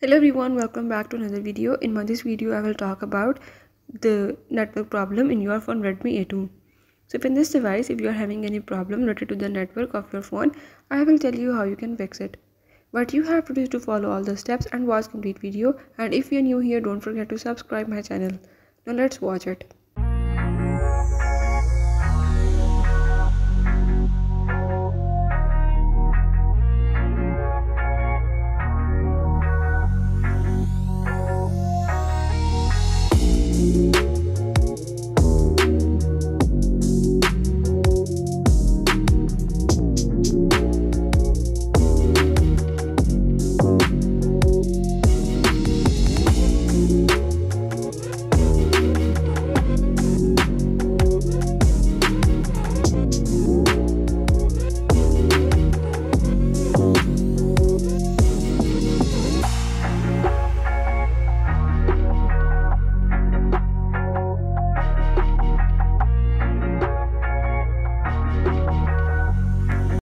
Hello everyone, welcome back to another video. In this video I will talk about the network problem in your phone Redmi A2. So if in this device, if you are having any problem related to the network of your phone, I will tell you how you can fix it. What you have to do is to follow all the steps and watch complete video, and if you are new here, don't forget to subscribe my channel. Now let's watch it.